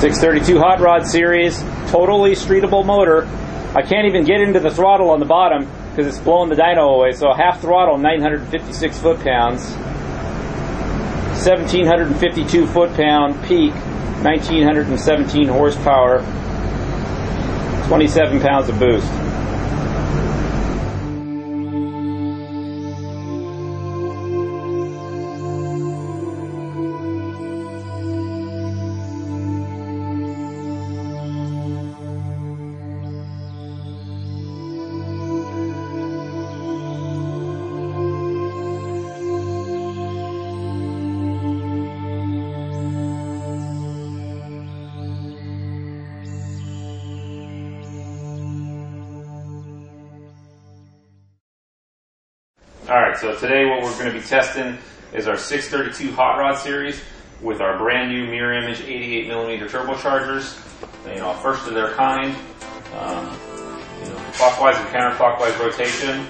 632 hot rod series, totally streetable motor. I can't even get into the throttle on the bottom because it's blowing the dyno away. So half throttle, 956 foot-pounds, 1752 foot-pound peak, 1917 horsepower, 27 pounds of boost. Alright, so today what we're going to be testing is our 632 hot rod series with our brand new mirror image 88mm turbochargers. First of their kind, clockwise and counterclockwise rotation,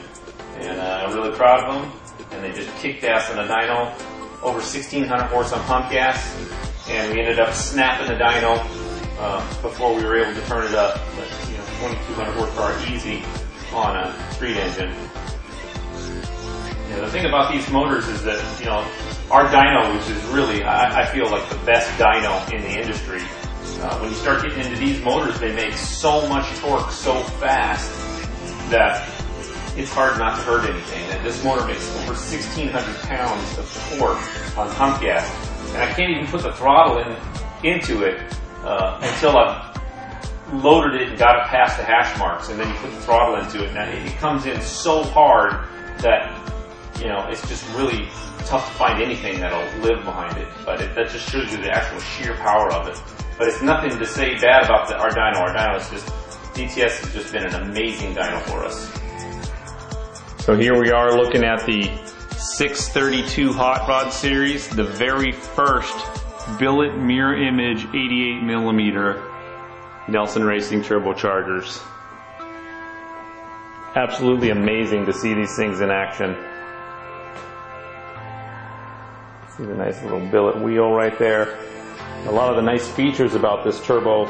and I'm really proud of them. And they just kicked ass on a dyno, over 1600 horse on pump gas, and we ended up snapping the dyno before we were able to turn it up. But 2200 horsepower easy on a street engine. The thing about these motors is that, our dyno, which is really, I feel like the best dyno in the industry, when you start getting into these motors, they make so much torque so fast that it's hard not to hurt anything. And this motor makes over 1,600 pounds of torque on pump gas. And I can't even put the throttle into it until I've loaded it and got it past the hash marks. And then you put the throttle into it. Now it comes in so hard that it's just really tough to find anything that'll live behind it. But that just shows you the actual sheer power of it. But it's nothing to say bad about our dyno. Our dyno is just, DTS has just been an amazing dyno for us. So here we are looking at the 632 hot rod series, the very first billet mirror image 88mm Nelson Racing turbochargers. Absolutely amazing to see these things in action. See the nice little billet wheel right there. A lot of the nice features about this turbo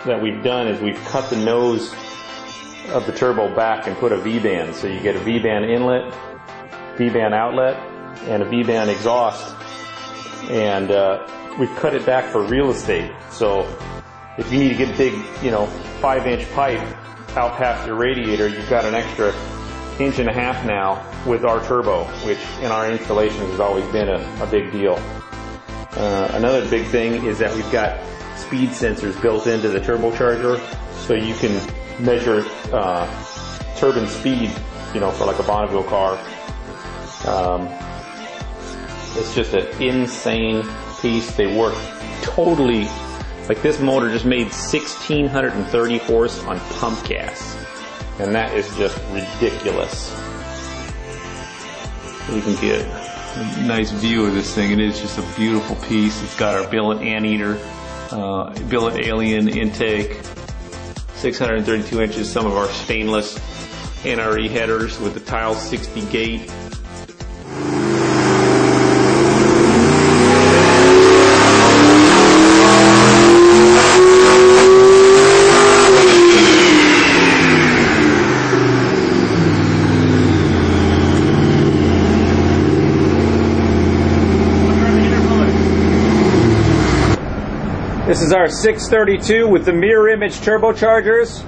that we've done is we've cut the nose of the turbo back and put a V-band. So you get a V-band inlet, V-band outlet, and a V-band exhaust. And we've cut it back for real estate. So if you need to get big, 5-inch pipe out past your radiator, you've got an extra 1.5 inches now with our turbo, which in our installations has always been a big deal. Another big thing is that we've got speed sensors built into the turbocharger, so you can measure turbine speed, for like a Bonneville car. It's just an insane piece. They work totally, like this motor just made 1,630 horse on pump gas. And that is just ridiculous. You can get a nice view of this thing. It is just a beautiful piece. It's got our billet anteater, billet alien intake, 632 inches, some of our stainless NRE headers with the tile 60 gate. This is our 632 with the mirror image turbochargers.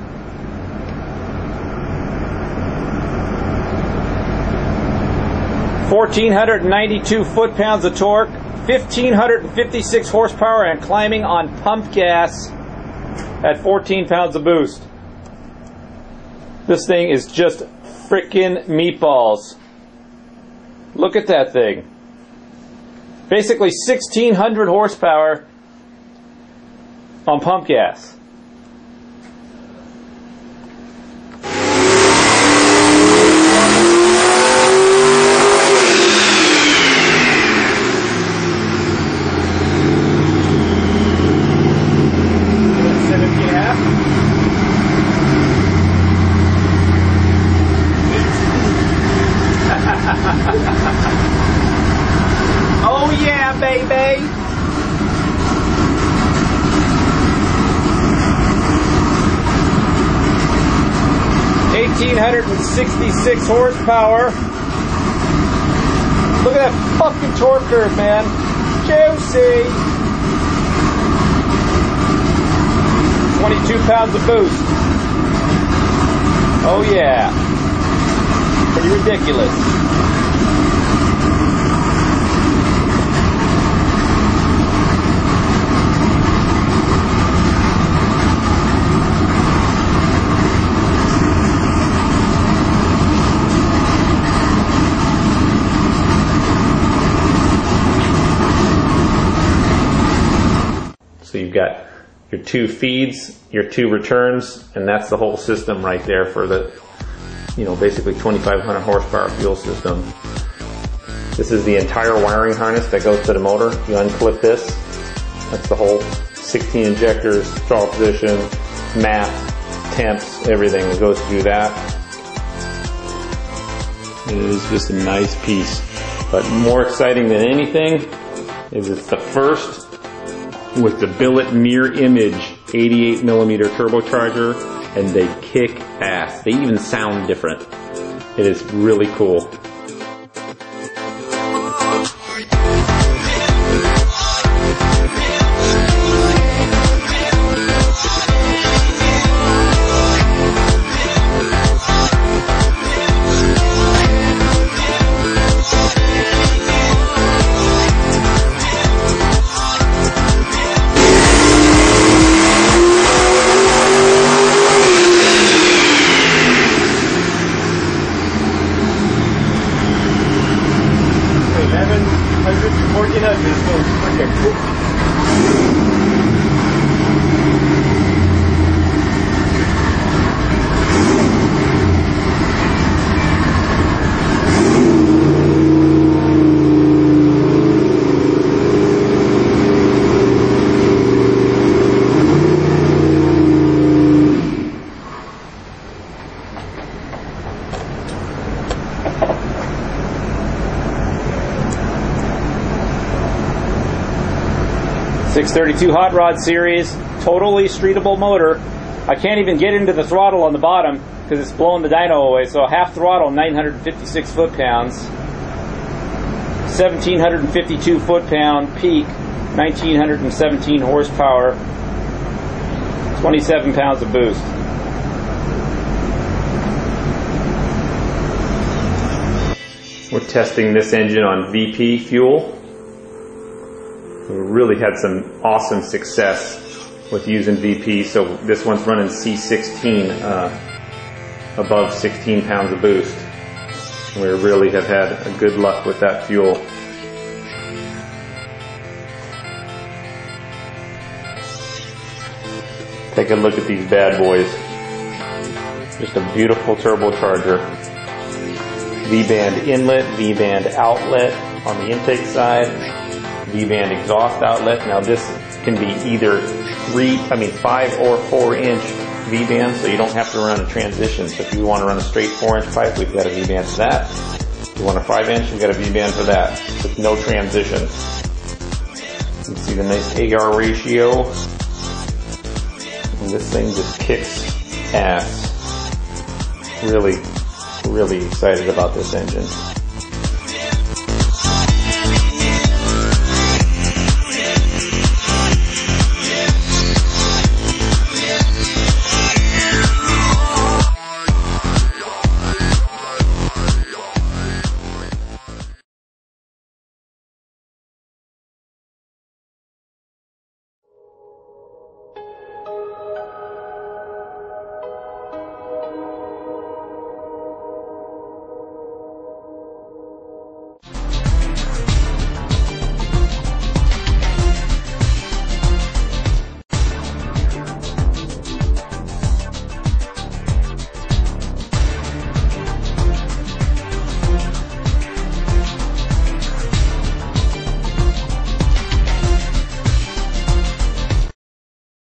(1,492 foot-pounds of torque, 1,556 horsepower, and climbing on pump gas at 14 pounds of boost. This thing is just frickin' meatballs. Look at that thing. Basically 1,600 horsepower on pump gas. Oh yeah, baby! 1,766 horsepower. Look at that fucking torque curve, man. Juicy. 22 pounds of boost. Oh yeah. Pretty ridiculous. So you've got your 2 feeds, your 2 returns, and that's the whole system right there for the, basically 2,500 horsepower fuel system. This is the entire wiring harness that goes to the motor. You unclip this, that's the whole 16 injectors, throttle position, map, temps, everything that goes through that. It is just a nice piece. But more exciting than anything is it's the first with the billet mirror image 88mm turbocharger, and they kick ass. They even sound different. It is really cool. .632 hot rod series, totally streetable motor. I can't even get into the throttle on the bottom because it's blowing the dyno away. So half throttle, 956 foot-pounds, 1,752 foot-pound peak, 1,917 horsepower, 27 pounds of boost. We're testing this engine on VP fuel. We really had some awesome success with using VP. So this one's running C16, above 16 pounds of boost. We really have had a good luck with that fuel. Take a look at these bad boys. Just a beautiful turbocharger. V-band inlet, V-band outlet on the intake side, V-band exhaust outlet. Now this can be either 5 or 4 inch V-band, so you don't have to run a transition. So if you want to run a straight 4-inch pipe, we've got a V-band for that. If you want a 5-inch, we've got a V-band for that, with no transition. You can see the nice AR ratio. And this thing just kicks ass. Really excited about this engine.